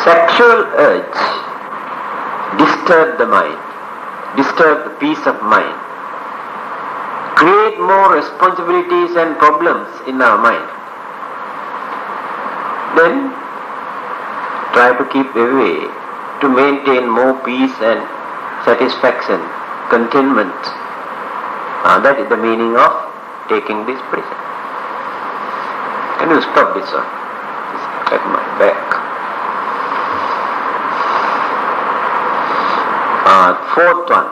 Sexual urge disturb the mind, disturb the peace of mind, create more responsibilities and problems in our mind. Then try to keep away to maintain more peace and satisfaction, contentment. That is the meaning of taking this precept. Can you stop this one? It's at my back. Fourth one.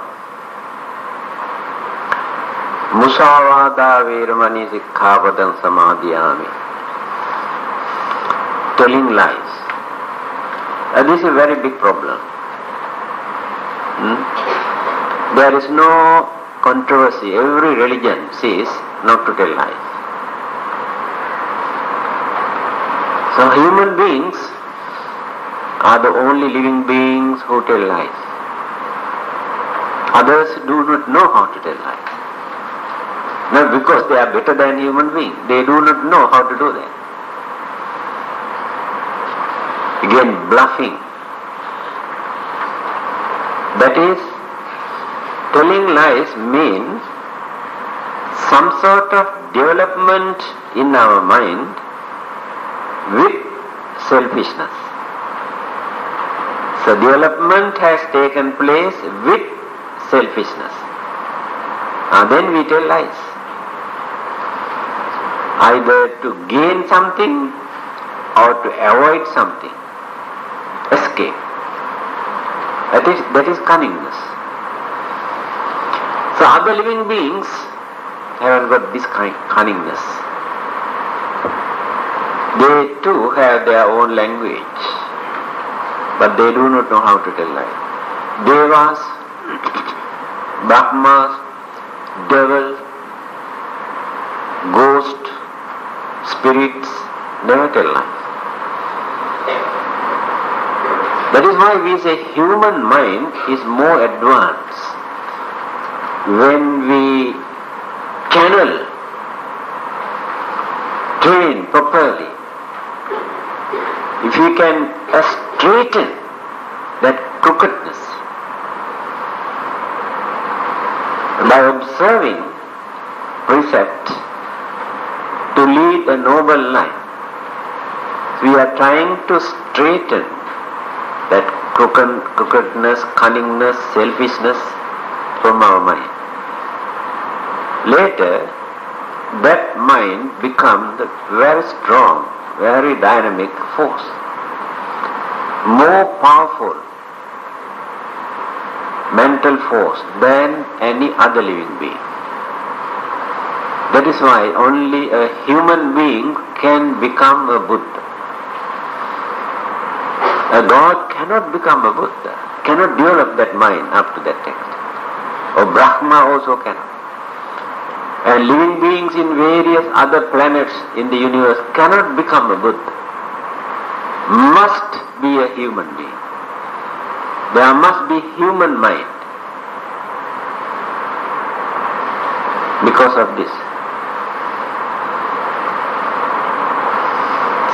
Musavada Veramani Sikkhapadam Samadhiyami. Telling lies. This is a very big problem. There is no controversy. Every religion says not to tell lies. So human beings are the only living beings who tell lies. Others do not know how to tell lies. Not because they are better than human beings. They do not know how to do that. Again, bluffing. That is, telling lies means some sort of development in our mind with selfishness. So development has taken place with selfishness. Then we tell lies. Either to gain something or to avoid something. Escape. That is cunningness. So other living beings haven't got this kind of cunningness. They too have their own language, but they do not know how to tell lies. Devas, Brahmas, devil, ghost, spirits never tell lies. That is why we say human mind is more advanced when we channel, train properly. If we can straighten that crookedness by observing precept to lead a noble life, we are trying to straighten that crookedness, cunningness, selfishness from our mind. Later, that mind becomes a very strong, very dynamic force, more powerful mental force than any other living being. That is why only a human being can become a Buddha. A God cannot become a Buddha, cannot develop that mind up to that extent. Or Brahma also cannot. And living beings in various other planets in the universe cannot become a Buddha. Must be a human being. There must be human mind. Because of this.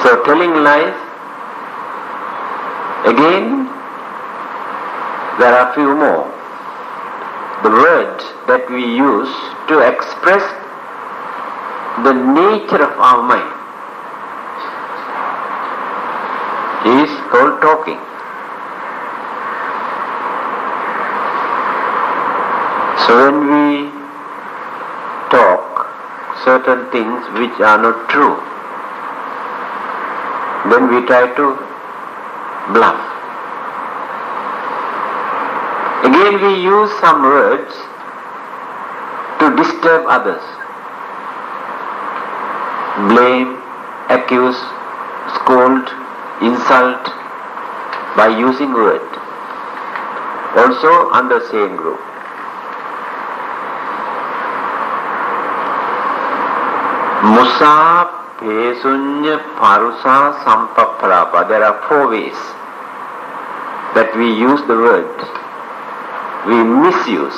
So telling lies, again, there are few more. The word that we use to express the nature of our mind is called talking. So when we talk certain things which are not true, then we try to bluff. Again we use some words to disturb others. Blame, accuse, scold, insult by using word. Also under same group. Musa, Pesunya, Parusa, Sampaprapa. There are 4 ways that we use the word. We misuse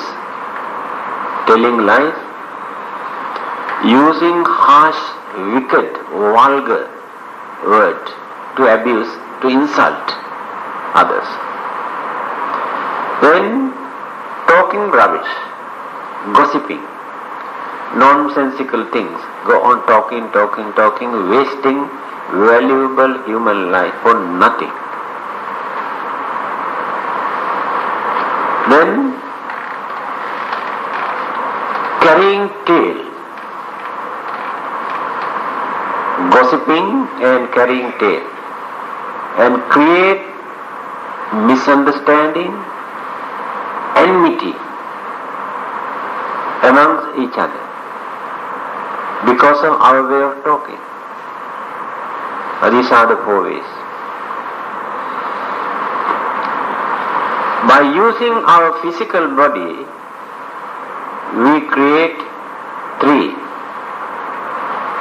telling lies, using harsh, wicked, vulgar word to abuse, to insult others. Then talking rubbish, gossiping, nonsensical things, go on talking, wasting valuable human life for nothing. Then carrying tale, gossiping and carrying tale, and create misunderstanding, enmity amongst each other because of our way of talking. These are the 4 ways. By using our physical body, we create 3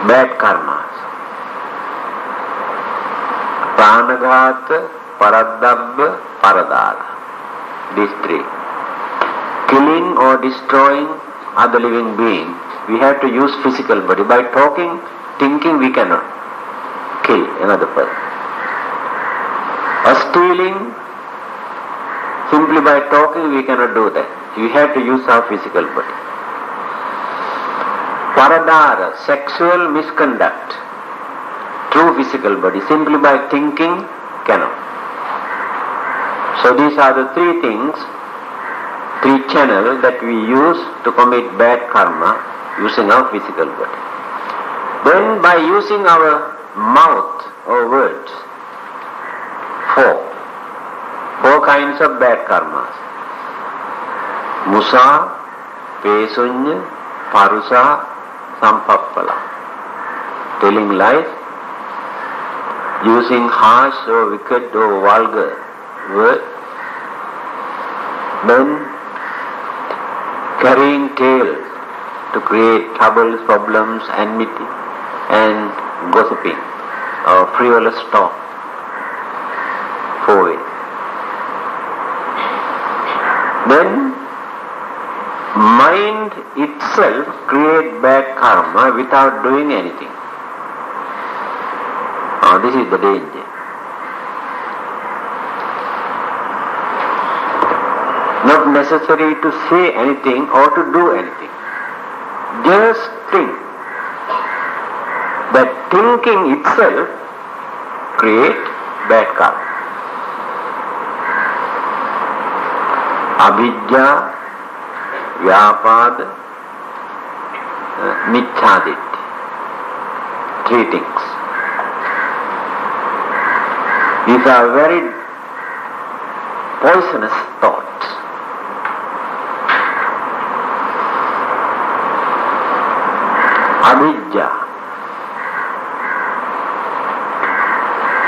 bad karmas. Pranagata, Paradabba, Paradara. These 3. Killing or destroying other living being, we have to use physical body. By talking, thinking, we cannot kill another person. Or stealing, simply by talking, we cannot do that. We have to use our physical body. Paradara, sexual misconduct, through physical body, simply by thinking, cannot. So these are the 3 things, 3 channels that we use to commit bad karma using our physical body. Then by using our mouth or words, 4 kinds of bad karmas. Musa, Pesunya, Parusa, Sampappala. Telling lies, using harsh or wicked or vulgar word. Then carrying tales to create troubles, problems, enmity, and gossiping or frivolous talk. 4 ways. Then mind itself create bad karma without doing anything. This is the danger. Not necessary to say anything or to do anything. Just think. That thinking itself create bad karma. Avidya, Vyapada, Micchaditthi. 3 things. These are very poisonous thoughts. Avidya,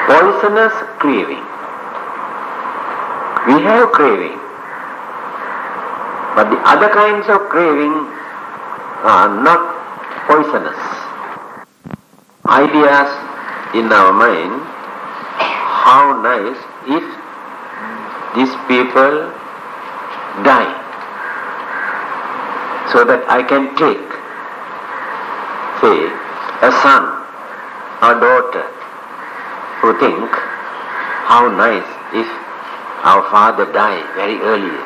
poisonous craving. We have craving, but the other kinds of craving are not poisonous. Ideas in our mind, how nice if these people die so that I can take, say, a son or daughter who think, how nice if our father died very early.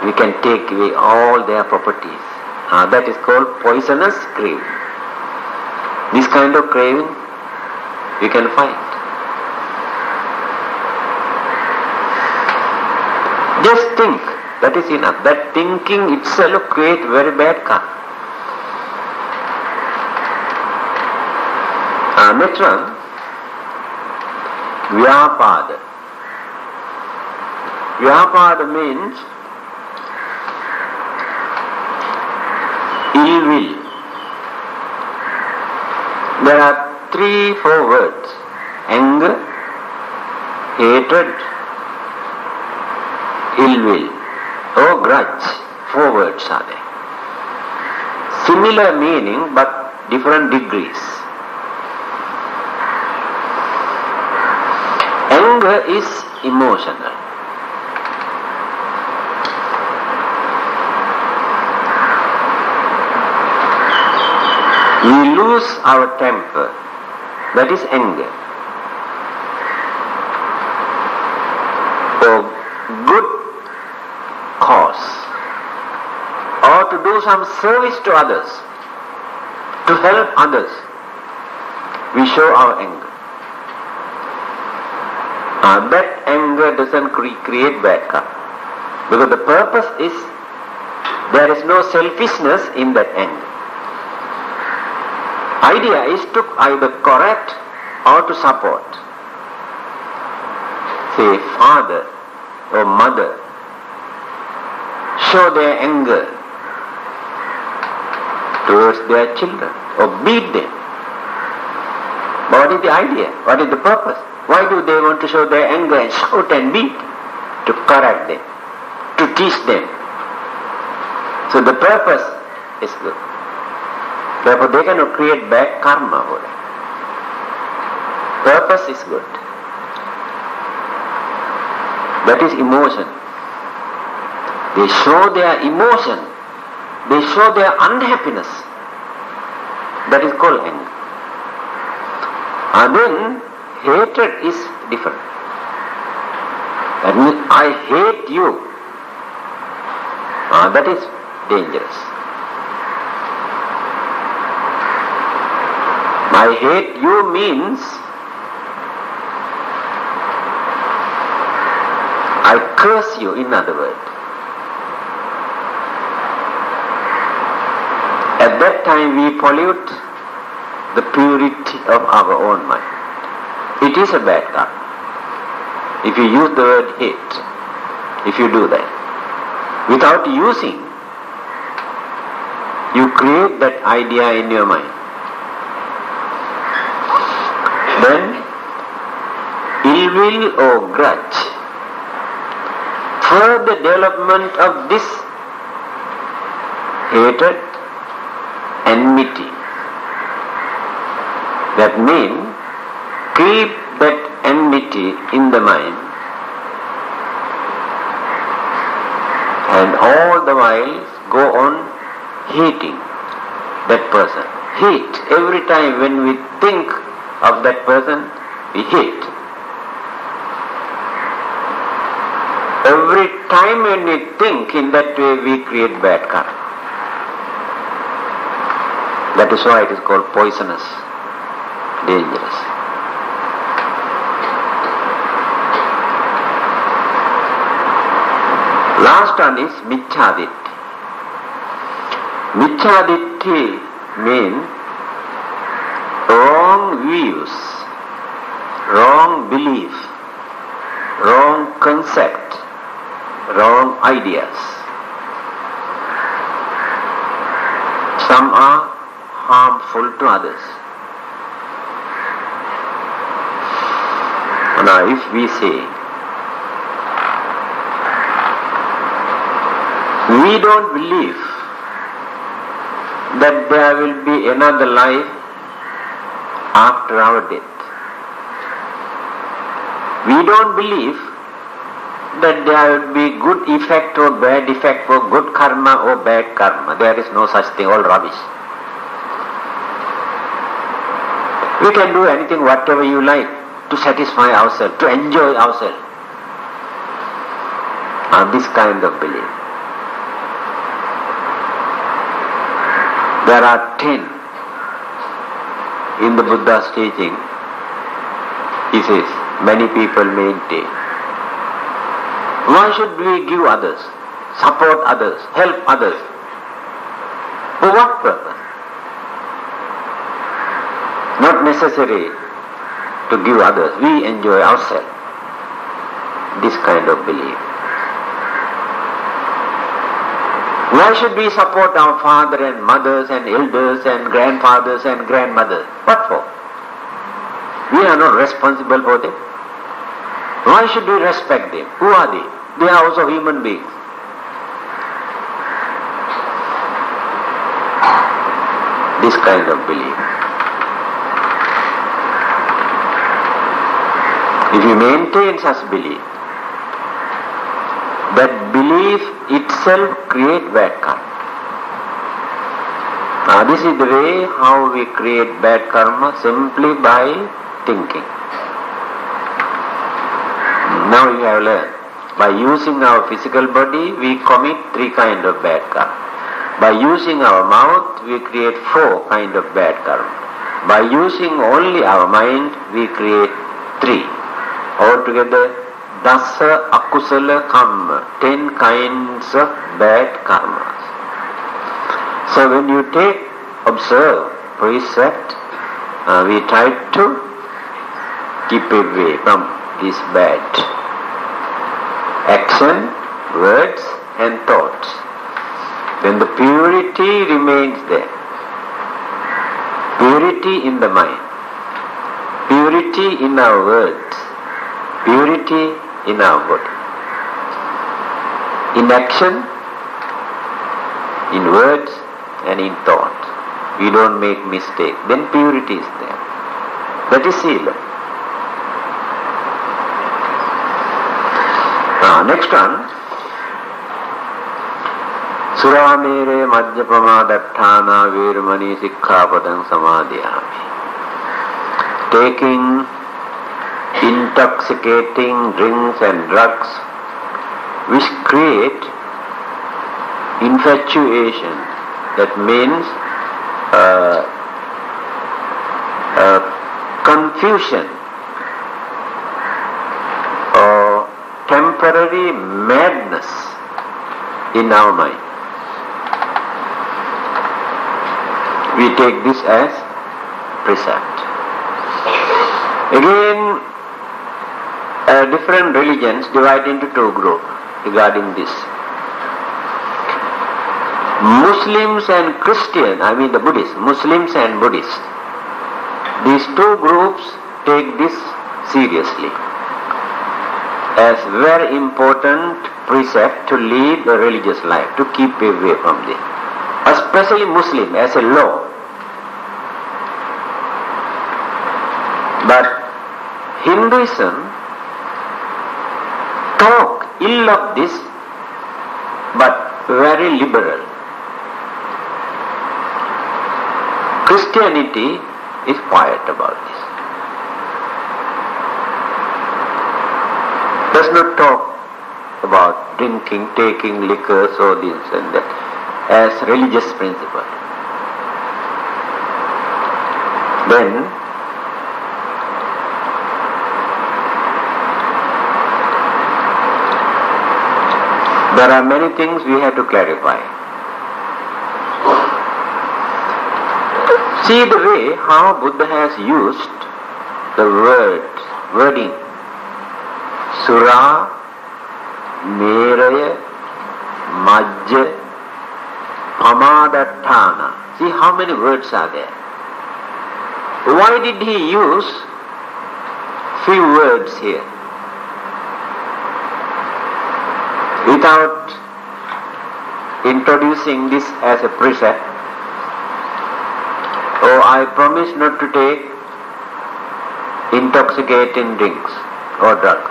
We can take away all their properties. That is called poisonous craving. This kind of craving we can fight. Just think, that is enough. That thinking itself creates very bad karma. Next one, Vyapada. Vyapada means ill will. There are 3-4 words: anger, hatred, ill will, or grudge. 4 words are there. Similar meaning but different degrees. Anger is emotional. We lose our temper. That is anger. for good cause or to do some service to others, to help others, we show our anger. That anger doesn't create bad karma, because the purpose is there is no selfishness in that anger. Idea is to either correct or to support. Say father or mother show their anger towards their children or beat them. But what is the idea? What is the purpose? Why do they want to show their anger and shout and beat? To correct them, to teach them. So the purpose is good. Therefore they cannot create bad karma for them. Purpose is good. That is emotion. They show their emotion. They show their unhappiness. That is called anger. And then hatred is different. That means I hate you. That is dangerous. I hate you means I curse you, in other words. At that time we pollute the purity of our own mind. It is a bad karma. If you use the word hate, if you do that, without using, you create that idea in your mind. Then, ill will or grudge, further development of this hatred, enmity. That means, keep that enmity in the mind, and all the while go on hating that person. Hate. Every time when we think of that person, we hate. Every time when we think in that way, we create bad karma. That is why it is called poisonous, dangerous. Last one is Micchaditti. Micchaditti means wrong views, wrong belief, wrong concept, wrong ideas. Some are harmful to others. Now if we say, we don't believe that there will be another life after our death. We don't believe that there will be good effect or bad effect or good karma or bad karma. There is no such thing, all rubbish. We can do anything, whatever you like, to satisfy ourselves, to enjoy ourselves. And this kind of belief. There are 10 in the Buddha's teaching. He says, many people maintain. Why should we give others, support others, help others? For what purpose? Not necessary to give others. We enjoy ourselves. This kind of belief. Why should we support our father and mothers and elders and grandfathers and grandmothers? What for? We are not responsible for them. Why should we respect them? Who are they? They are also human beings. This kind of belief. If you maintain such belief, that belief itself creates bad karma. Now this is the way how we create bad karma, simply by thinking. Now you have learned By using our physical body, we commit 3 kinds of bad karma. By using our mouth, we create 4 kinds of bad karma. By using only our mind, we create 3. Altogether, dasa akusala karma, 10 kinds of bad karmas. So when you observe precept, we try to keep away from this bad action, words and thoughts. Then the purity remains there. Purity in the mind, purity in our words, purity in our body. In action, in words and in thought, we don't make mistake. Then purity is there. That is sila. Next one. Suramere Majjapama Dattana Virmani Sikkhapadam Samadhyami. Taking intoxicating drinks and drugs which create infatuation. That means confusion or temporary madness in our mind. We take this as precept. Again, different religions divide into 2 groups regarding this. Muslims and Christians, the Buddhists, Muslims and Buddhists. These 2 groups take this seriously as very important precept to lead a religious life, to keep away from this. Especially Muslim as a law. But Hinduism talk ill of this, but very liberal. Christianity is quiet about this. Does not talk about drinking, taking liquor, so this and that as religious principle. Then there are many things we have to clarify. See the way how Buddha has used the wording. Sura, Meraya, Majja, Pamadatthana. See how many words are there. Why did he use few words here? Without introducing this as a precept, I promise not to take intoxicating drinks or drugs.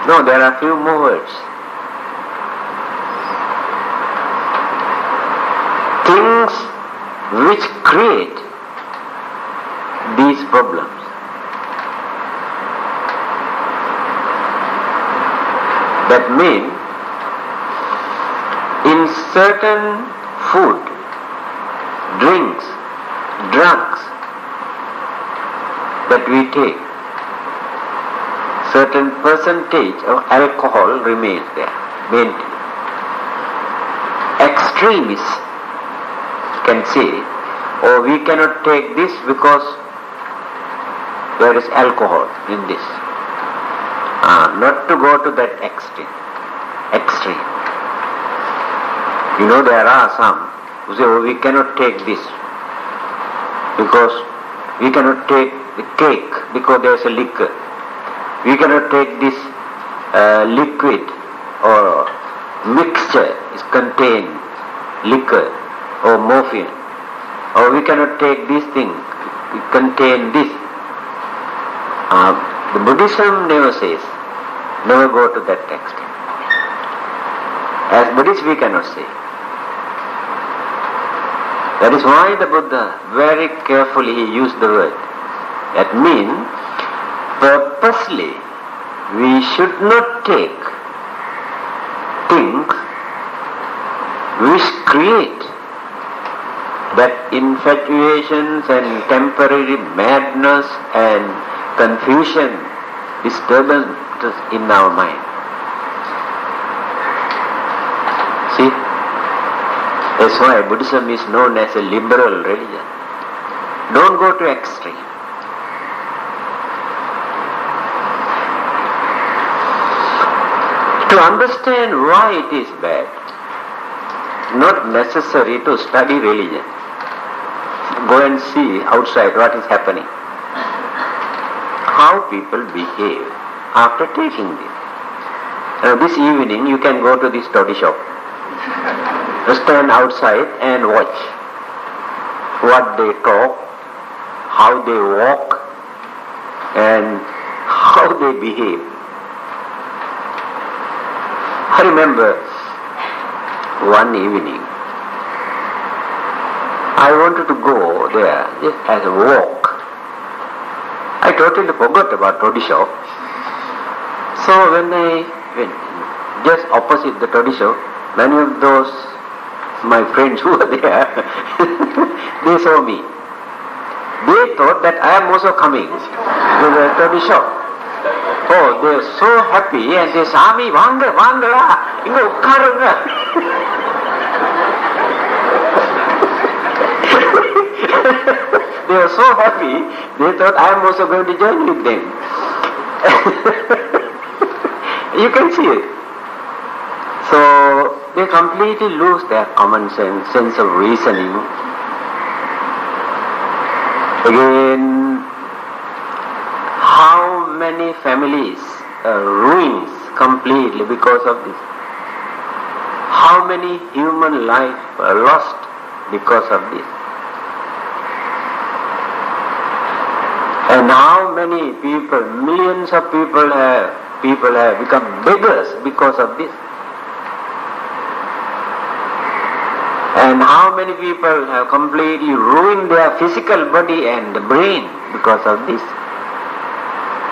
No, there are few more words. Things which create these problems. That means in certain food, drinks, drugs that we take, certain percentage of alcohol remains there, mainly. Extremists can say, we cannot take this because there is alcohol in this. Not to go to that extreme. There are some who say, we cannot take this because we cannot take the cake because there is a liquor. We cannot take this liquid or mixture is contain liquor or morphine. Or we cannot take this thing, it contain this. The Buddhism never says, never go to that extent. As Buddhists we cannot say. That is why the Buddha very carefully used the word. That means purposely we should not take things which create that infatuations and temporary madness and confusion, disturbances in our mind. See, that's why Buddhism is known as a liberal religion. Don't go to extreme. To understand why it is bad, not necessary to study religion. Go and see outside what is happening. How people behave after taking this. This evening you can go to this toddy shop. Stand outside and watch what they talk, how they walk, and how they behave. I remember one evening, I wanted to go there just as a walk. I totally forgot about toddy shop. So when I went just opposite the toddy shop, many of those my friends who were there, they saw me. They thought that I am also coming to the toddy shop. Oh, they were so happy and they saw me, Vangala, inga ukkarunga. They were so happy, they thought I am also going to join with them. You can see it. So, they completely lose their common sense of reasoning. Again, how many families ruins completely because of this? How many human life lost because of this? And how many people, millions of people have become beggars because of this? And how many people have completely ruined their physical body and brain because of this?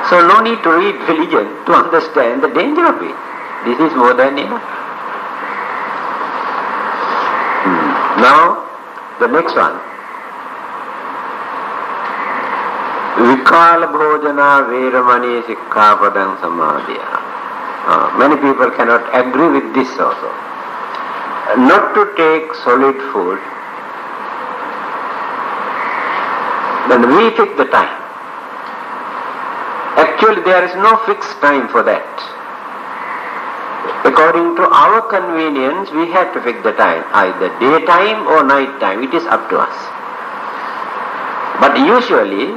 So no need to read religion to understand the danger of it. This is more than enough. Now, the next one. Vikala bhojana veramani sikkhapadam samadhiya. Many people cannot agree with this also. Not to take solid food, then we fix the time. Actually, there is no fixed time for that. According to our convenience, we have to fix the time, either daytime or night time. It is up to us. But usually,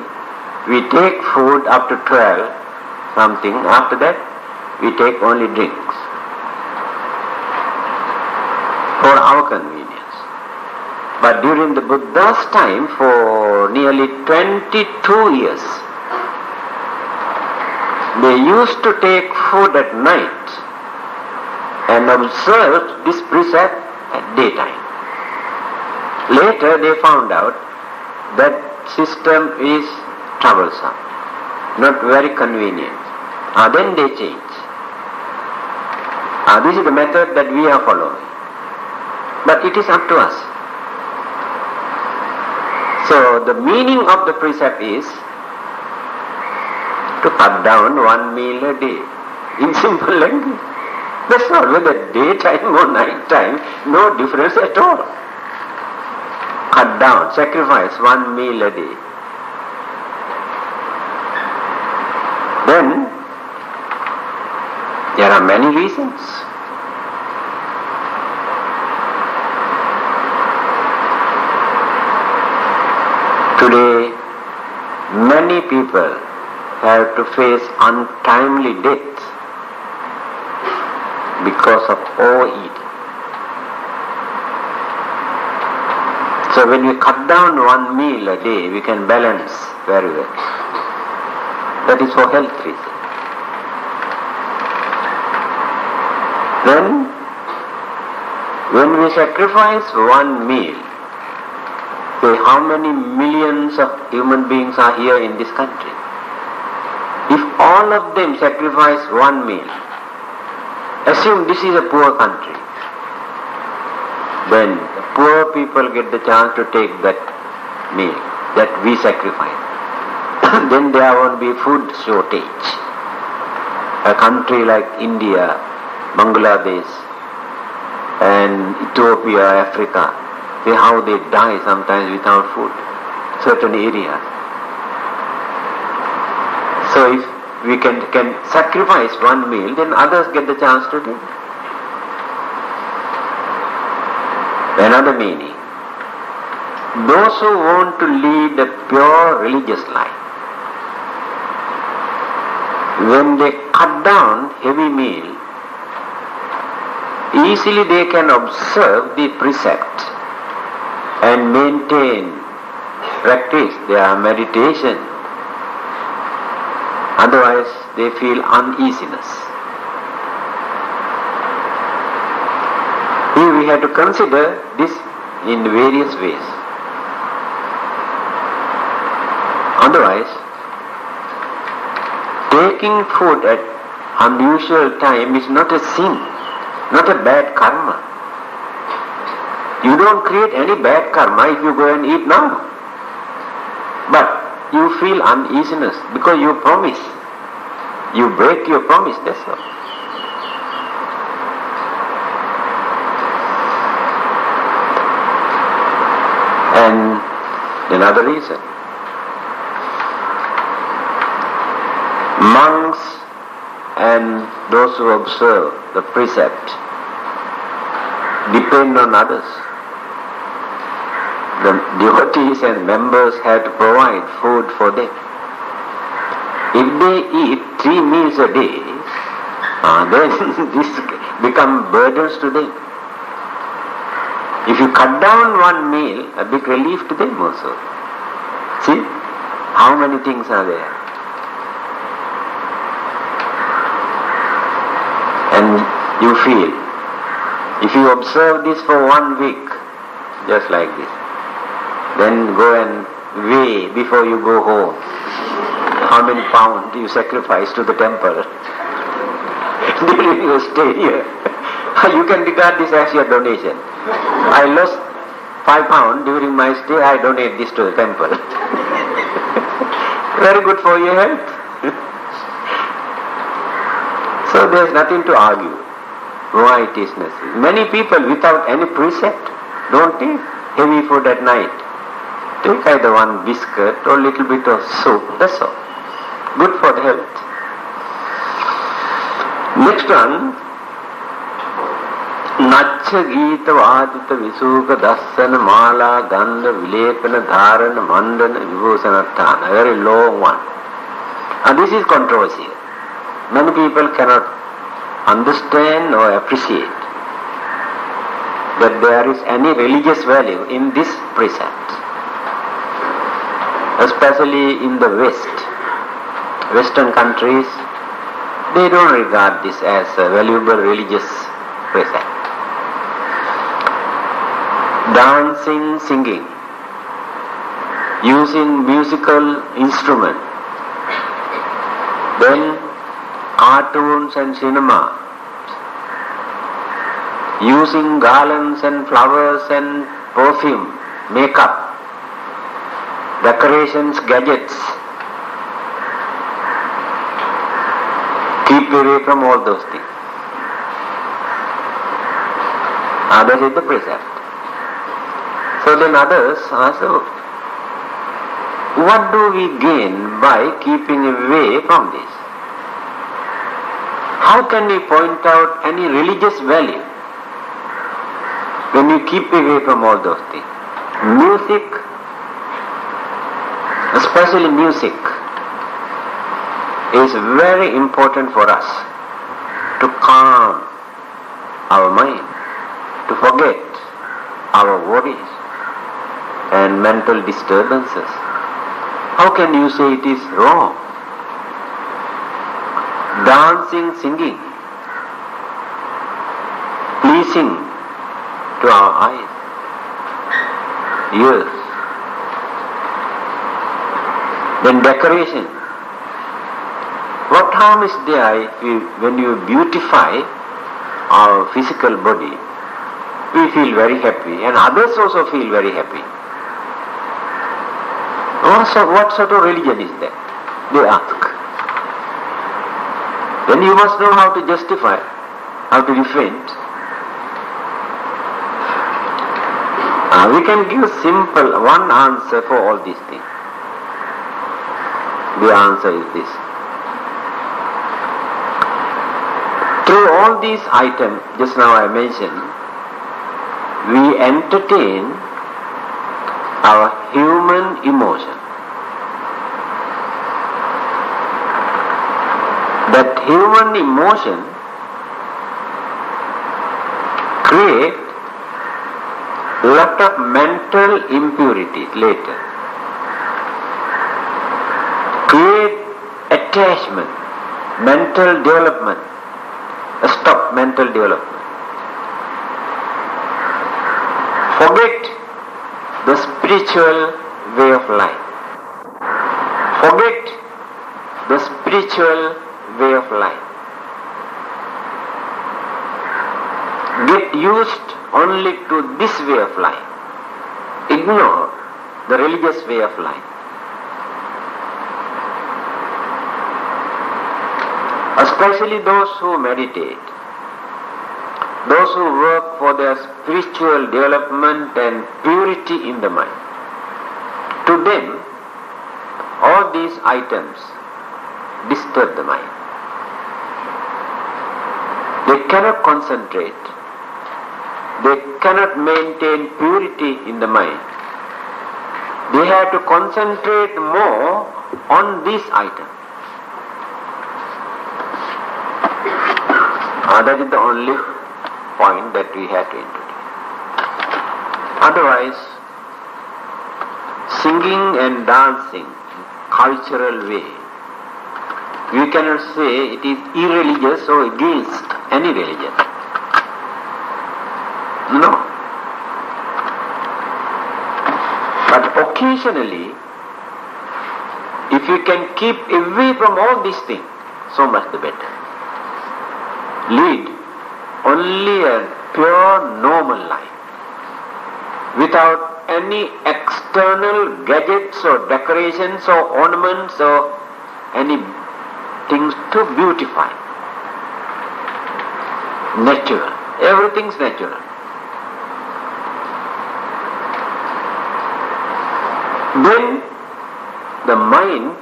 we take food up to 12, something. After that, we take only drinks. For our convenience. But during the Buddha's time, for nearly 22 years, they used to take food at night and observed this precept at daytime. Later they found out that system is troublesome, not very convenient. Then they changed. This is the method that we are following. But it is up to us. So the meaning of the precept is to cut down one meal a day. In simple language. That's all. Whether daytime or night time, no difference at all. Cut down, sacrifice one meal a day. Then, there are many reasons. Today, many people have to face untimely death because of overeating. So when we cut down one meal a day, we can balance very well. That is for health reasons. Then, when we sacrifice one meal, say how many millions of human beings are here in this country? If all of them sacrifice one meal, Assume this is a poor country. Then the poor people get the chance to take that meal that we sacrifice. Then there won't be food shortage. A country like India, Bangladesh, and Ethiopia, Africa, see how they die sometimes without food, certain areas. So if we can sacrifice one meal, then others get the chance to do. Another meaning, those who want to lead a pure religious life, when they cut down heavy meal, easily they can observe the precept and maintain, practice their meditation. Otherwise they feel uneasiness. Here we have to consider this in various ways. Otherwise, taking food at unusual time is not a sin, not a bad karma. You don't create any bad karma if you go and eat now. But you feel uneasiness because you promise. You break your promise, that's all. And another reason, monks and those who observe the precept depend on others. The devotees and members have to provide food for them. If they eat 3 meals a day, then this becomes burdens to them. If you cut down one meal, a big relief to them also. See how many things are there. And you feel, if you observe this for 1 week, just like this, then go and weigh before you go home how many pounds you sacrifice to the temple during your stay here. You can regard this as your donation. I lost 5 pounds during my stay, I donate this to the temple. Very good for your health. So there is nothing to argue why it is necessary. Many people without any precept don't take heavy food at night. Take either one biscuit or little bit of soup, that's all. Good for the health. Next one, Nacha Gita Vadita Visuka Dasana Mala Gandha Vilepana Dharana Mandana Vibhusanatthana, a very long one. And this is controversial. Many people cannot understand or appreciate that there is any religious value in this precept. Especially in the Western countries, they don't regard this as a valuable religious precept. Dancing, singing, using musical instrument, then cartoons and cinema, using garlands and flowers and perfume, makeup, decorations, gadgets. Keep away from all those things. That is the precept. So then others ask, what do we gain by keeping away from this? How can we point out any religious value when you keep away from all those things? Music, especially music, is very important for us to calm our mind, to forget our worries and mental disturbances. How can you say it is wrong? Dancing, singing, pleasing to our eyes, ears. Then decoration. What harm is there when you beautify our physical body, we feel very happy, and others also feel very happy. What sort of religion is that? They ask. Then you must know how to justify, how to defend. We can give simple one answer for all these things. The answer is this. Through all these items, just now I mentioned, we entertain our human emotion. That human emotion creates a lot of mental impurities later. Create attachment, mental development, stop mental development. Forget the spiritual way of life. Forget the spiritual way of life. Get used only to this way of life. Ignore the religious way of life. Especially those who meditate, those who work for their spiritual development and purity in the mind. To them, all these items disturb the mind. They cannot concentrate. They cannot maintain purity in the mind. They have to concentrate more on this item. That is the only point that we have to introduce. Otherwise, singing and dancing in cultural way, we cannot say it is irreligious or against any religion. No. But occasionally, if you can keep away from all these things, so much the better. Lead only a pure normal life, without any external gadgets or decorations or ornaments or any things to beautify. Natural. Everything's natural. Then the mind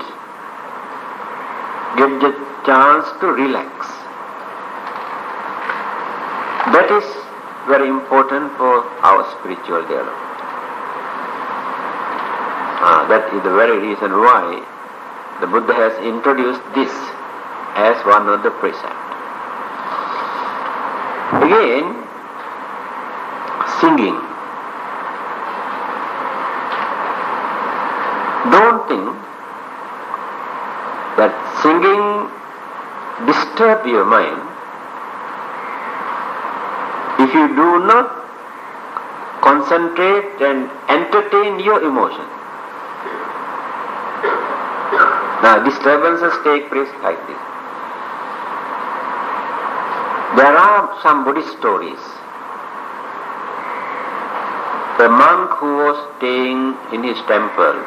gets a chance to relax. That is very important for our spiritual development. That is the very reason why the Buddha has introduced this as one of the precepts. Again, singing. Don't think that singing disturbs your mind if you do not concentrate and entertain your emotion. Now, disturbances take place like this. There are some Buddhist stories. The monk who was staying in his temple,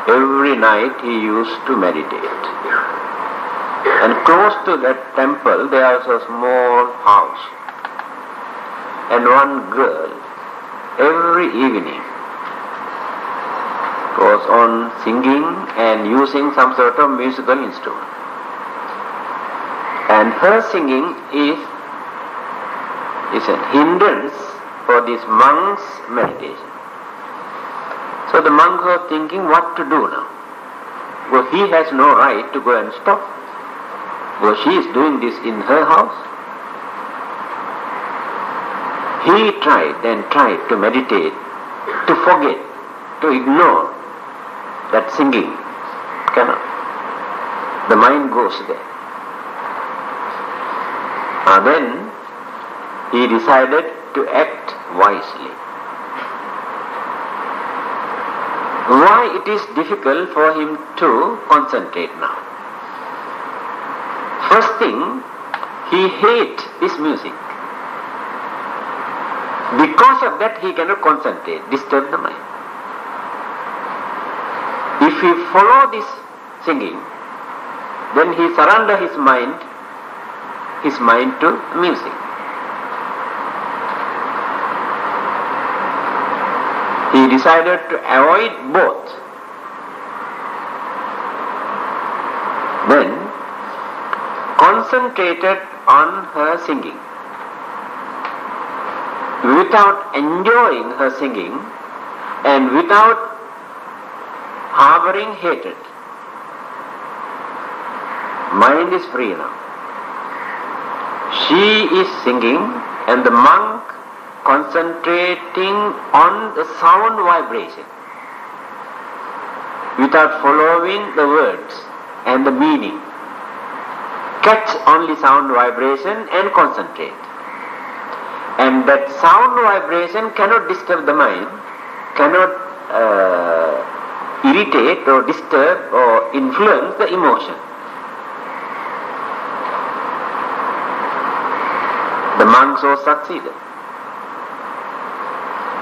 every night he used to meditate. And close to that temple there was a small house. And one girl, every evening, goes on singing and using some sort of musical instrument. And her singing is a hindrance for this monk's meditation. So the monk was thinking what to do now. Well, he has no right to go and stop. Well, she is doing this in her house. He tried and tried to meditate, to forget, to ignore that singing. Cannot. The mind goes there. Then he decided to act wisely. Why it is difficult for him to concentrate now? First thing, he hates this music. Because of that he cannot concentrate, disturb the mind. If he follow this singing, then he surrender his mind to music. He decided to avoid both. Then concentrated on her singing. Without enjoying her singing and without harboring hatred. Mind is free now. She is singing and the monk concentrating on the sound vibration without following the words and the meaning. Catch only sound vibration and concentrate. And that sound vibration cannot disturb the mind, cannot irritate or disturb or influence the emotion. The monk so succeeded.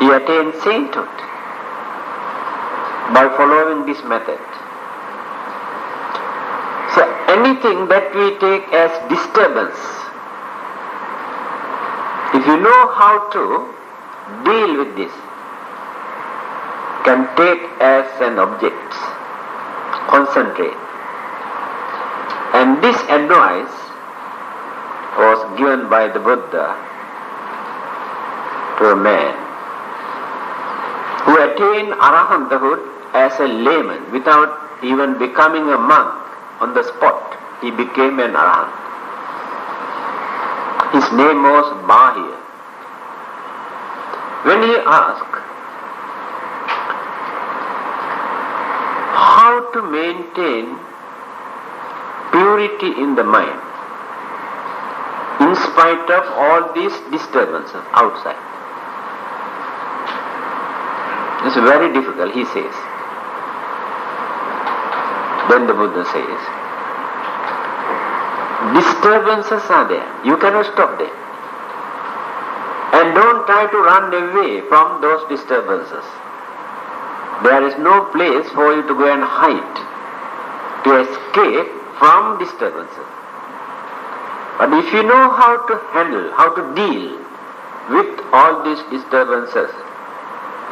He attained sainthood by following this method. So anything that we take as disturbance, if you know how to deal with this, can take as an object, concentrate. And this advice was given by the Buddha to a man who attained arahanthood as a layman without even becoming a monk. On the spot, he became an arahant. His name was Bahir. When he asked how to maintain purity in the mind in spite of all these disturbances outside, it's very difficult, he says. Then the Buddha says, disturbances are there. You cannot stop them. And don't try to run away from those disturbances. There is no place for you to go and hide, to escape from disturbances. But if you know how to handle, how to deal with all these disturbances,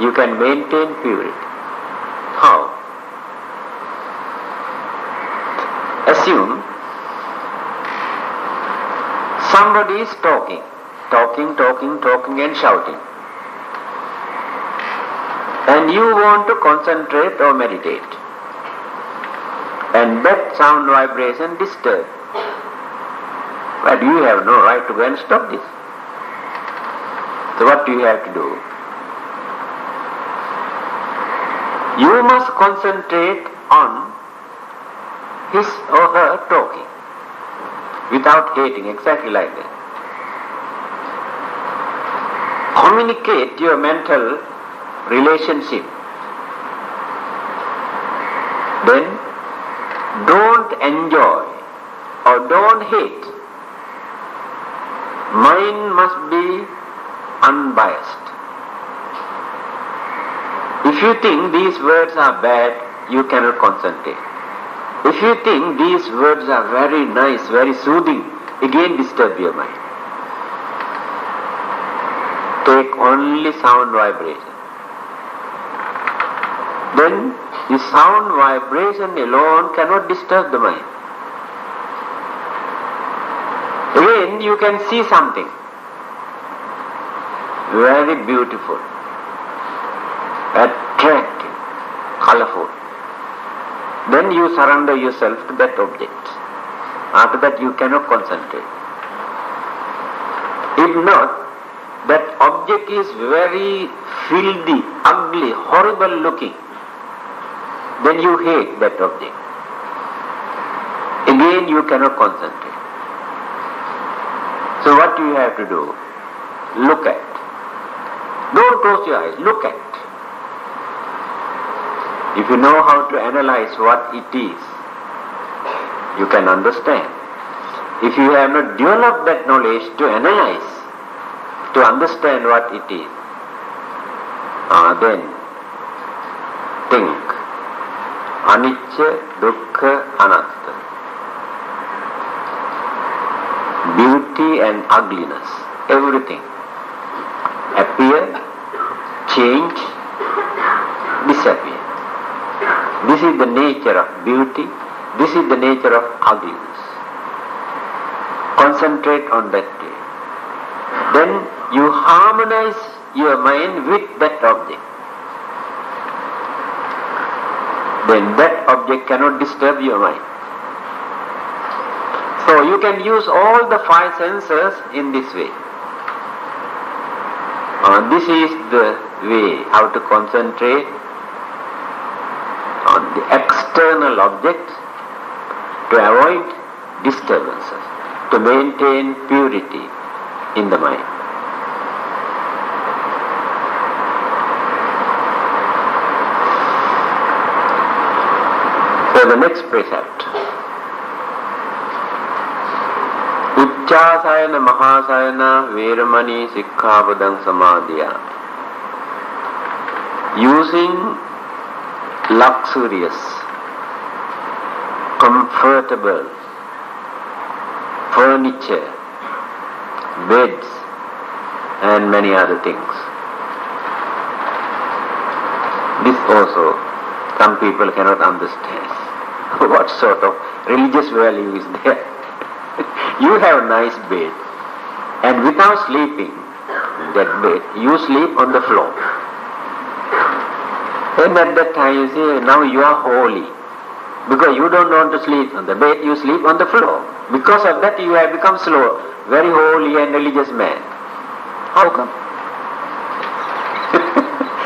you can maintain purity. How? Assume somebody is talking and shouting. And you want to concentrate or meditate. And that sound vibration disturbs. But you have no right to go and stop this. So what do you have to do? You must concentrate on his or her talking without hating, exactly like that. Communicate your mental relationship. Then don't enjoy or don't hate. Mind must be unbiased. If you think these words are bad, you cannot concentrate. If you think these words are very nice, very soothing, again disturb your mind. Take only sound vibration. Then the sound vibration alone cannot disturb the mind. Again you can see something very beautiful, attractive, colorful. Then you surrender yourself to that object. After that you cannot concentrate. If not, that object is very filthy, ugly, horrible looking. Then you hate that object. Again you cannot concentrate. So what do you have to do? Look at. Don't close your eyes, look at. If you know how to analyze what it is, you can understand. If you have not developed that knowledge to analyze, to understand what it is, then think anicca, dukkha, anatta. Beauty and ugliness, everything appear, change, disappear. This is the nature of beauty, this is the nature of ugliness. Concentrate on that way. Then you harmonize your mind with that object. Then that object cannot disturb your mind. So you can use all the five senses in this way. This is the way how to concentrate on the external objects to avoid disturbances, to maintain purity in the mind. So the next precept. Uchchasayana Mahasayana Veramani Sikkhapadam Samadhiya. Using luxurious, comfortable furniture, beds and many other things. This also some people cannot understand. What sort of religious value is there? You have a nice bed, and without sleeping in that bed, you sleep on the floor. And at that time you say, now you are holy. Because you don't want to sleep on the bed, you sleep on the floor. Because of that you have become slow, very holy and religious man. How come?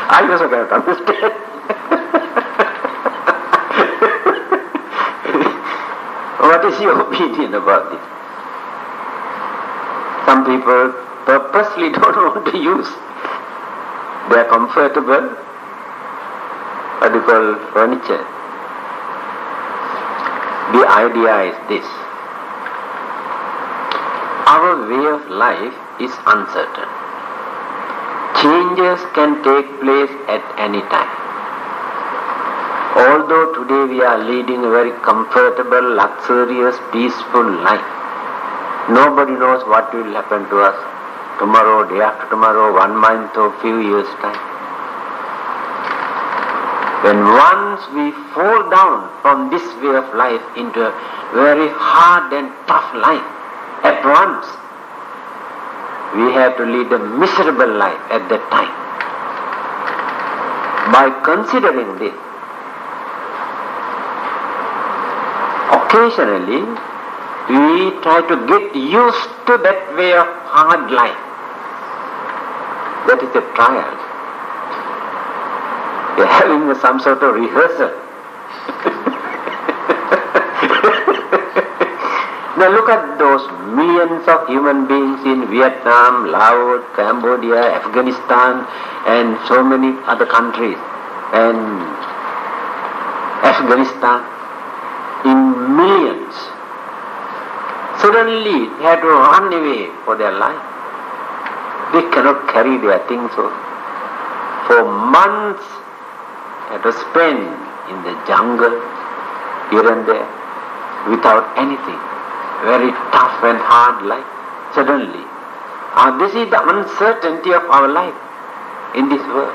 I also cannot understand. What is your opinion about this? Some people purposely don't want to use their comfortable, what you call, furniture. The idea is this. Our way of life is uncertain. Changes can take place at any time. Although today we are leading a very comfortable, luxurious, peaceful life, nobody knows what will happen to us tomorrow, day after tomorrow, 1 month or few years' time. When once we fall down from this way of life into a very hard and tough life, at once we have to lead a miserable life at that time. By considering this, occasionally we try to get used to that way of hard life. That is a trial. We are having some sort of rehearsal. Now look at those millions of human beings in Vietnam, Laos, Cambodia, Afghanistan and so many other countries. And Afghanistan, in millions. Suddenly they had to run away for their life. They cannot carry their things for months. They had to spend in the jungle, here and there, without anything. Very tough and hard life. Suddenly. This is the uncertainty of our life in this world.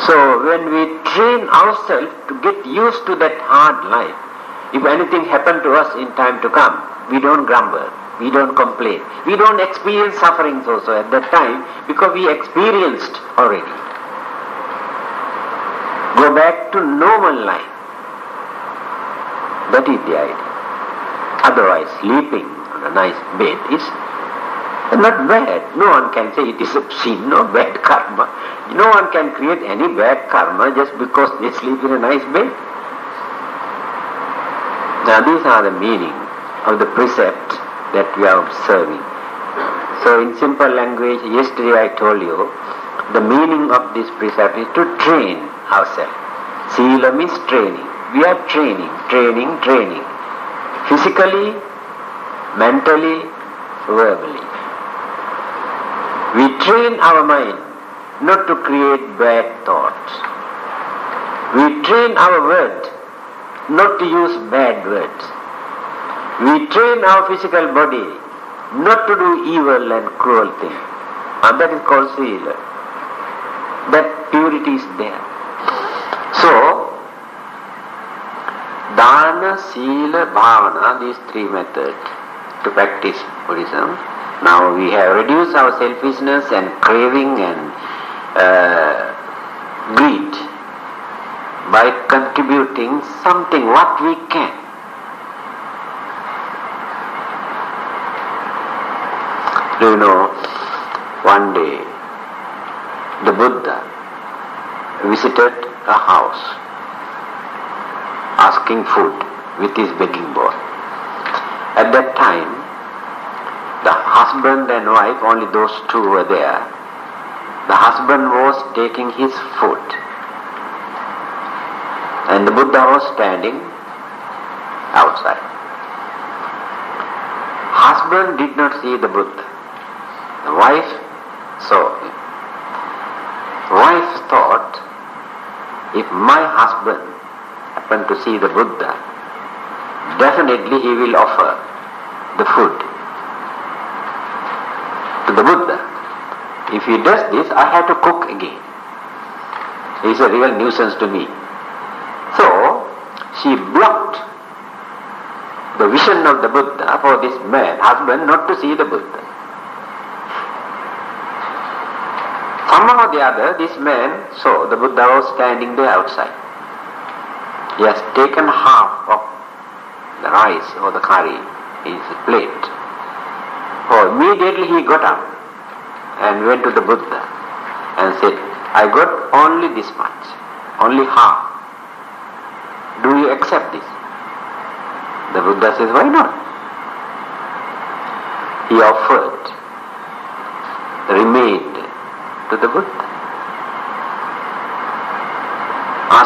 So when we train ourselves to get used to that hard life, if anything happened to us in time to come, we don't grumble, we don't complain, we don't experience sufferings also at that time because we experienced already. Go back to normal life. That is the idea. Otherwise, sleeping on a nice bed is not bad. No one can say it is a sin, no bad karma. No one can create any bad karma just because they sleep in a nice bed. Now these are the meaning of the precept that we are observing. So in simple language, yesterday I told you, the meaning of this precept is to train ourselves. Sila means training. We are training. Physically, mentally, verbally. We train our mind not to create bad thoughts. We train our word not to use bad words. We train our physical body not to do evil and cruel things. And that is called sila. That purity is there. So, dana, sila, bhavana, these three methods to practice Buddhism. Now we have reduced our selfishness and craving and greed by contributing something what we can. Do you know, one day the Buddha visited a house asking food with his begging bowl. At that time, the husband and wife, only those two were there. The husband was taking his food and the Buddha was standing outside. Husband did not see the Buddha. The wife saw him. Wife thought, if my husband happened to see the Buddha, definitely he will offer the food to the Buddha. If he does this, I have to cook again. He is a real nuisance to me. So, she blocked the vision of the Buddha for this man, husband, not to see the Buddha. Somehow or the other, this man saw the Buddha was standing there outside. He has taken half of the rice or the curry in his plate. So immediately he got up and went to the Buddha and said, I got only this much, only half. Do you accept this? The Buddha says, why not? He offered, remained to the Buddha.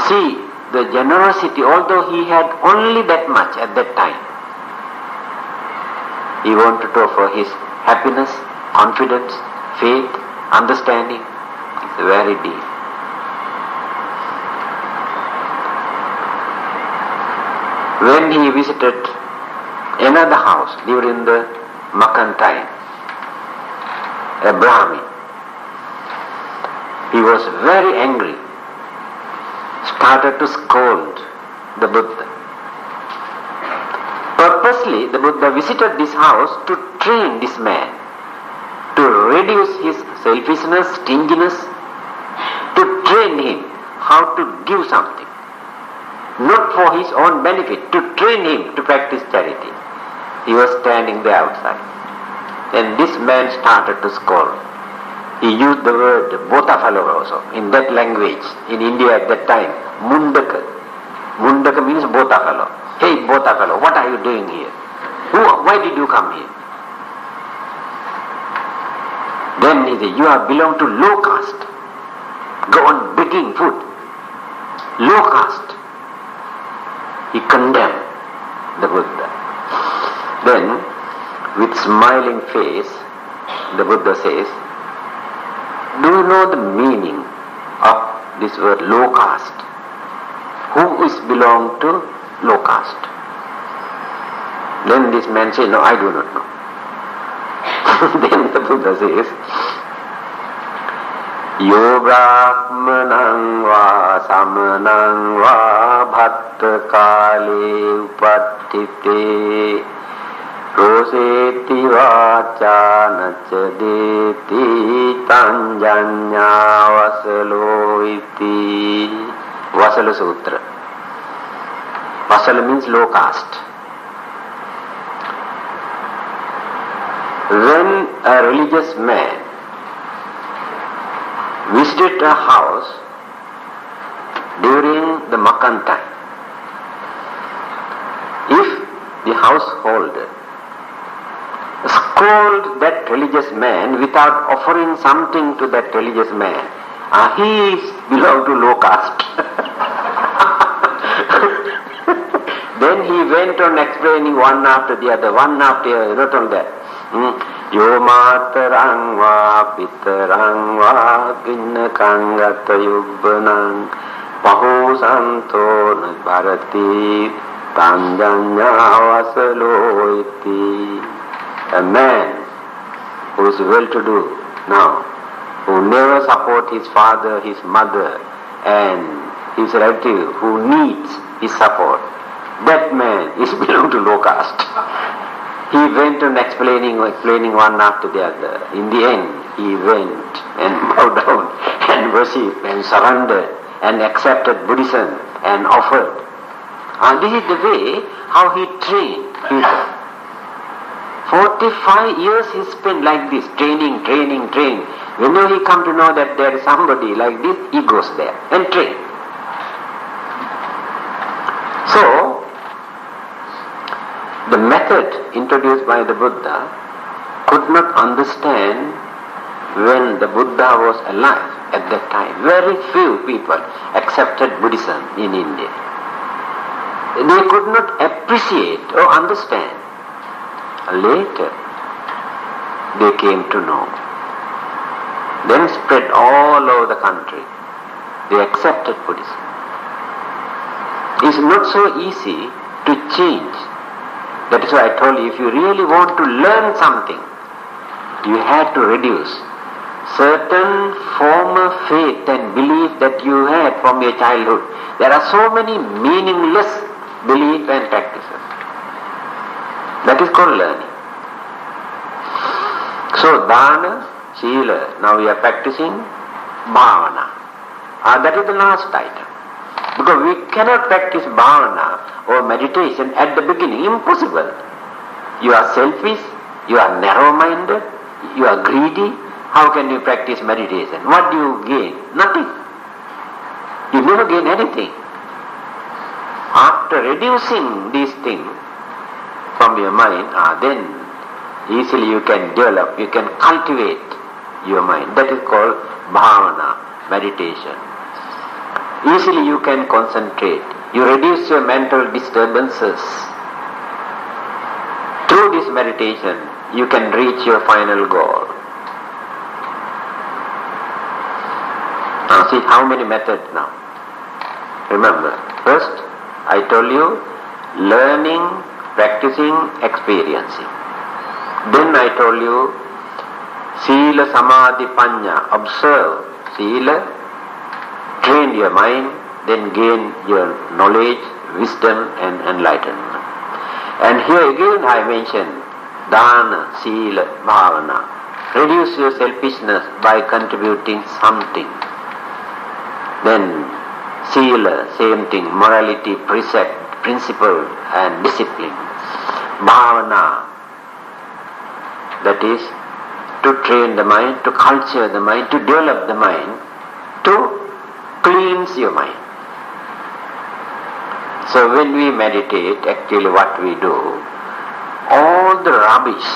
See, the generosity, although he had only that much at that time, he wanted to offer his happiness, confidence, faith, understanding. It's very deep. When he visited another house during the Makan time, a Brahmin, he was very angry, started to scold the Buddha. Purposely, the Buddha visited this house to train this man, to reduce his selfishness, stinginess, to train him how to give something, not for his own benefit, to train him to practice charity. He was standing there outside. And this man started to scold. He used the word botafalo also. In that language, in India at that time, mundaka. Mundaka means botafalo. Hey botafalo, what are you doing here? Why did you come here? Then he said, you are belong to low caste. Go on begging food. Low caste. He condemned the Buddha. Then, with smiling face, the Buddha says, do you know the meaning of this word low caste? Who is belong to low caste? Then this man says, no, I do not know. Then the Buddha says, Yo brahmanang va samanang va bhatta kale upattite roseti vacha nacha deti tanjanya vasalo iti. Vasala Sutra. Vasala means low caste. When a religious man visited a house during the Makan time, if the householder scold that religious man without offering something to that religious man, he belongs to low caste. Then he went on explaining one after the other, not only that. Yo matarang va pitarang va ginnakang atayubbanang paho santo bharati tanjanya vasalo iti. A man who is well-to-do now, who never support his father, his mother, and his relative, who needs his support, that man is belong to low caste. He went on explaining one after the other. In the end, he went and bowed down and worshipped and surrendered and accepted Buddhism and offered. And this is the way how he trained people. 45 years he spent like this, training. Whenever he come to know that there is somebody like this, he goes there and train. So, the method introduced by the Buddha could not understand when the Buddha was alive at that time. Very few people accepted Buddhism in India. They could not appreciate or understand. Later, they came to know. Then spread all over the country. They accepted Buddhism. It's not so easy to change. That is why I told you, if you really want to learn something, you have to reduce certain former faith and belief that you had from your childhood. There are so many meaningless beliefs and practices. That is called learning. So, dana, sila, now we are practicing bhavana. That is the last item. Because we cannot practice bhavana or meditation at the beginning. Impossible. You are selfish, you are narrow-minded, you are greedy. How can you practice meditation? What do you gain? Nothing. You never gain anything. After reducing these things from your mind, then easily you can develop, you can cultivate your mind. That is called bhavana, meditation. Easily you can concentrate. You reduce your mental disturbances. Through this meditation, you can reach your final goal. Now see how many methods now. Remember, first I told you learning, practicing, experiencing. Then I told you Sila, Samadhi, Panya. Observe Sila, train your mind, then gain your knowledge, wisdom and enlightenment. And here again I mentioned Dana, Sila, Bhavana. Reduce your selfishness by contributing something. Then Sila, same thing, morality, precept, principle and discipline. Bhavana, that is to train the mind, to culture the mind, to develop the mind, to cleanse your mind. So when we meditate, actually what we do, all the rubbish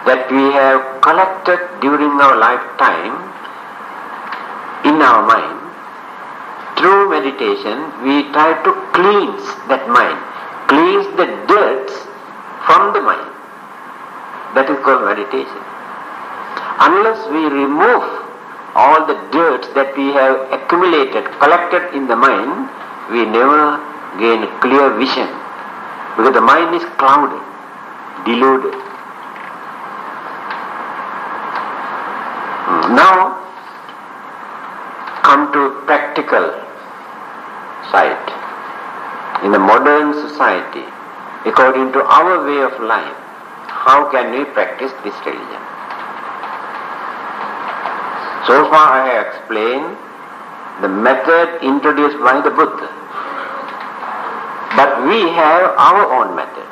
that we have collected during our lifetime in our mind, through meditation we try to cleanse that mind, cleanse the dirt from the mind. That is called meditation. Unless we remove all the dirt that we have accumulated, collected in the mind, we never gain clear vision. Because the mind is clouded, deluded. Now, come to practical side. In the modern society, according to our way of life, how can we practice this religion? So far I have explained the method introduced by the Buddha. But we have our own method,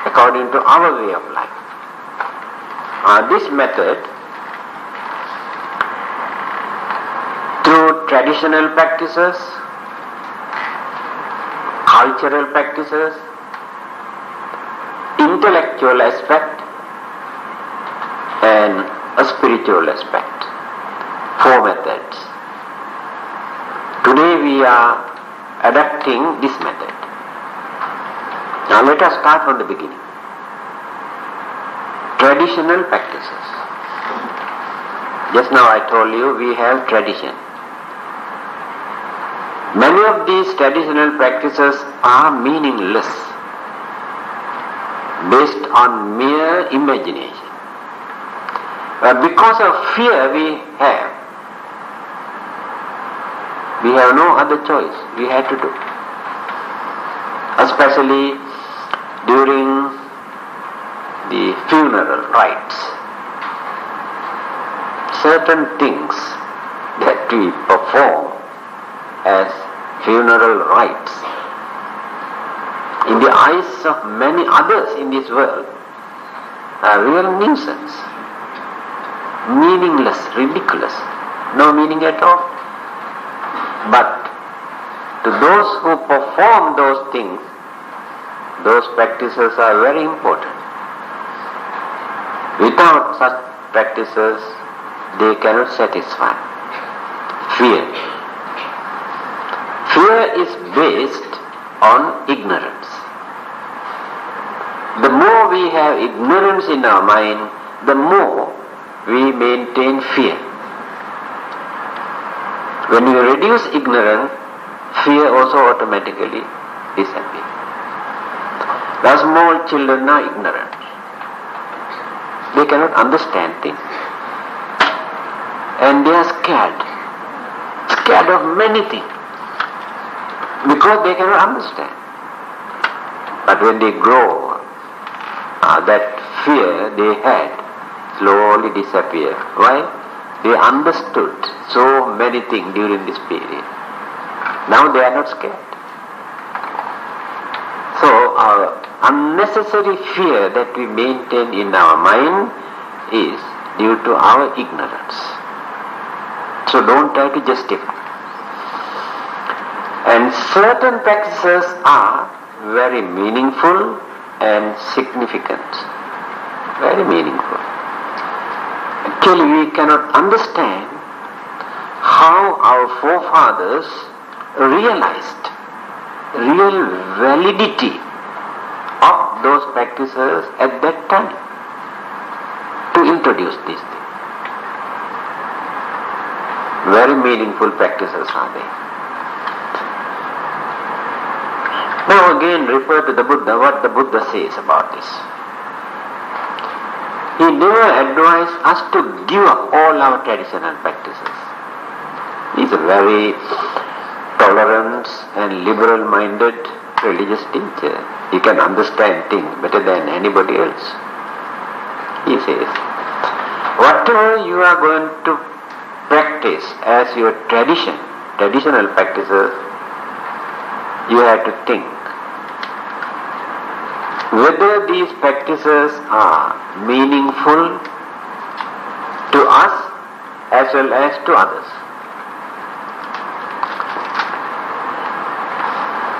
according to our way of life. This method, through traditional practices, cultural practices, intellectual aspect and a spiritual aspect. 4 methods. Today we are adapting this method. Now let us start from the beginning. Traditional practices. Just now I told you we have tradition. Many of these traditional practices are meaningless, based on mere imagination. Because of fear we have no other choice. We have to do. Especially during the funeral rites. Certain things that we perform as funeral rites, in the eyes of many others in this world, are real nuisance, meaningless, ridiculous, no meaning at all. But to those who perform those things, those practices are very important. Without such practices, they cannot satisfy. Fear. Fear is based on ignorance. The more we have ignorance in our mind, the more we maintain fear. When you reduce ignorance, fear also automatically disappears. The small children are ignorant. They cannot understand things. And they are scared of many things, because they cannot understand. But when they grow, that fear they had slowly disappears. Why? They understood so many things during this period. Now they are not scared. So our unnecessary fear that we maintain in our mind is due to our ignorance. So don't try to justify. And certain practices are very meaningful and significant. Very meaningful. Actually, we cannot understand how our forefathers realized real validity of those practices at that time to introduce these things. Very meaningful practices are they. Now again refer to the Buddha, what the Buddha says about this. He never advised us to give up all our traditional practices. He is a very tolerant and liberal-minded religious teacher. He can understand things better than anybody else. He says, whatever you are going to practice as your traditional practices, you have to think whether these practices are meaningful to us as well as to others.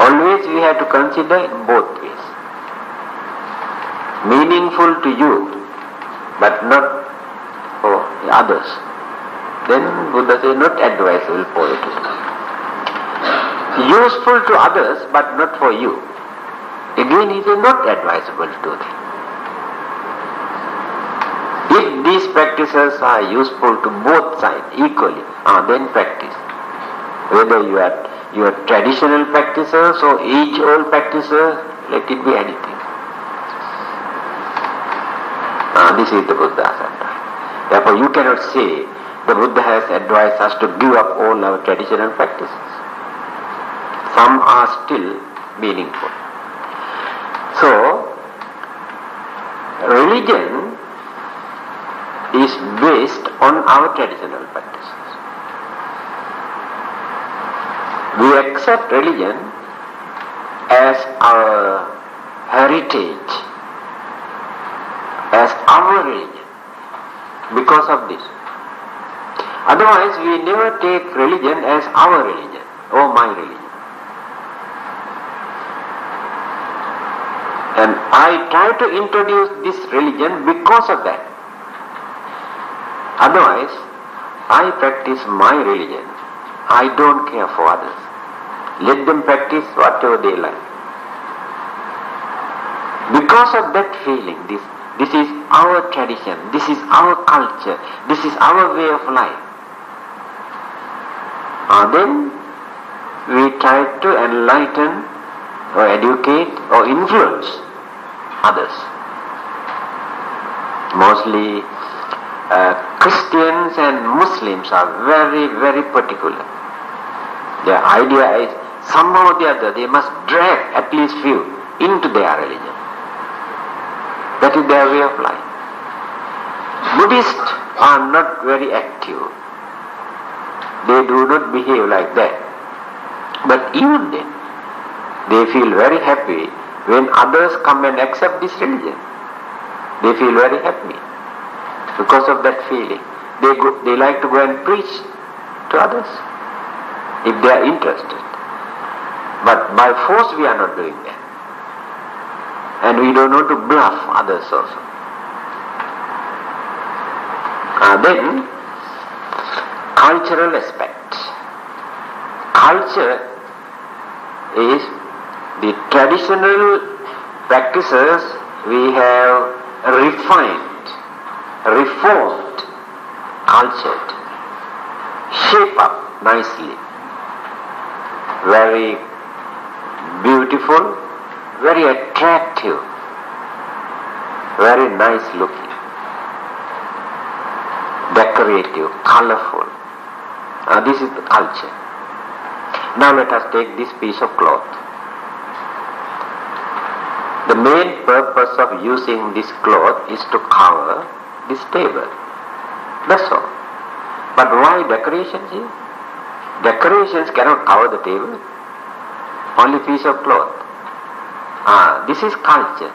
Always we have to consider in both ways. Meaningful to you, but not for others. Then Buddha says, not advisable for you. Useful to others, but not for you. Again he says, not advisable to them. If these practices are useful to both sides equally, then practice. Whether you are your traditional practices or age-old practices, let it be anything. This is the Buddha's advice. Therefore you cannot say the Buddha has advised us to give up all our traditional practices. Some are still meaningful. So, religion is based on our traditional practices. We accept religion as our heritage, as our religion, because of this. Otherwise, we never take religion as our religion, or my religion. And I try to introduce this religion because of that. Otherwise, I practice my religion. I don't care for others. Let them practice whatever they like. Because of that feeling, this is our tradition, this is our culture, this is our way of life. Then we try to enlighten or educate or influence others. Mostly Christians and Muslims are very, very particular. Their idea is somehow or the other they must drag at least few into their religion. That is their way of life. Buddhists are not very active. They do not behave like that. But even then, they feel very happy when others come and accept this religion. They feel very happy because of that feeling. They like to go and preach to others if they are interested. But by force we are not doing that. And we don't want to bluff others also. Then, cultural aspect. Culture is the traditional practices we have refined, reformed, cultured, shape up nicely. Very beautiful, very attractive, very nice looking, decorative, colorful. This is the culture. Now let us take this piece of cloth. The main purpose of using this cloth is to cover this table. That's all. But why decorations here? Decorations cannot cover the table. Only piece of cloth. This is culture.